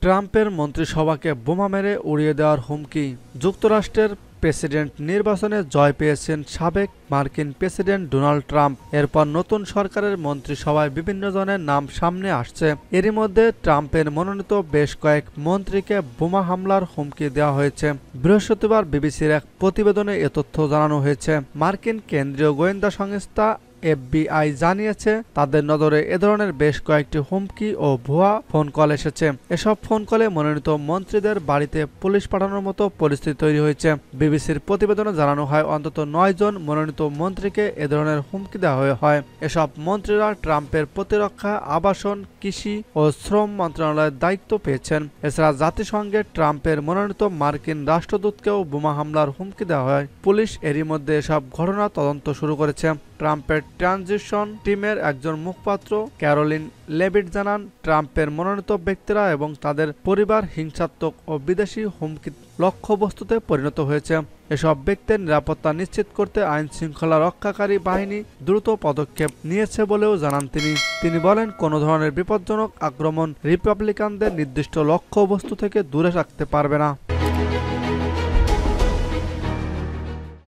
ট্রাম্পের মন্ত্রিসভাকে বোমা মেরে উড়িয়ে দেওয়ার হুমকি। যুক্তরাষ্ট্রের প্রেসিডেন্ট নির্বাচনে জয় পেয়েছেন সাবেক মার্কিন প্রেসিডেন্ট ডোনাল্ড ট্রাম্প। এরপর নতুন সরকারের মন্ত্রিসভায় বিভিন্ন জনের নাম সামনে আসছে। এরই মধ্যে ট্রাম্পের মনোনীত বেশ কয়েক মন্ত্রীকে বোমা হামলার হুমকি দেওয়া হয়েছে। বৃহস্পতিবার বিবিসির এক প্রতিবেদনে এ তথ্য জানানো হয়েছে। মার্কিন কেন্দ্রীয় গোয়েন্দা সংস্থা FBI জানিয়েছে তাদের নজরে এ ধরনের বেশ কয়েকটি হুমকি ও ভুয়া ফোন কল এসেছে। এসব ফোন কলে মনোনীত মন্ত্রীদের বাড়িতে পুলিশ পাঠানোর মতো পরিস্থিতি তৈরি হয়েছে। বিবিসির প্রতিবেদনে জানানো হয় অন্তত 9 জন মনোনীত মন্ত্রীকে এ ধরনের হুমকি দেওয়া হয়। এসব মন্ত্রীরা ট্রাম্পের প্রতিরক্ষা, আবাসন, কৃষি ও শ্রম মন্ত্রণালয়ের দায়িত্ব পেয়েছেন। এছাড়া জাতিসংঘে ট্রাম্পের মনোনীত মার্কিন রাষ্ট্রদূতকেও বোমা হামলার হুমকি দেওয়া হয়। পুলিশ এরই মধ্যে এসব ঘটনা তদন্ত শুরু করেছে। ট্রাম্পের ট্রানজিশন টিমের একজন মুখপাত্র ক্যারোলিন লেভিট জানান, ট্রাম্পের মনোনীত ব্যক্তিরা এবং তাদের পরিবার হিংসাত্মক ও বিদেশি হুমকির লক্ষ্যবস্তুতে পরিণত হয়েছে। এসব ব্যক্তির নিরাপত্তা নিশ্চিত করতে আইন শৃঙ্খলা রক্ষাকারী বাহিনী দ্রুত পদক্ষেপ নিয়েছে বলেও জানান তিনি বলেন, কোনো ধরনের বিপজ্জনক আক্রমণ রিপাবলিকানদের নির্দিষ্ট লক্ষ্যবস্তু থেকে দূরে রাখতে পারবে না।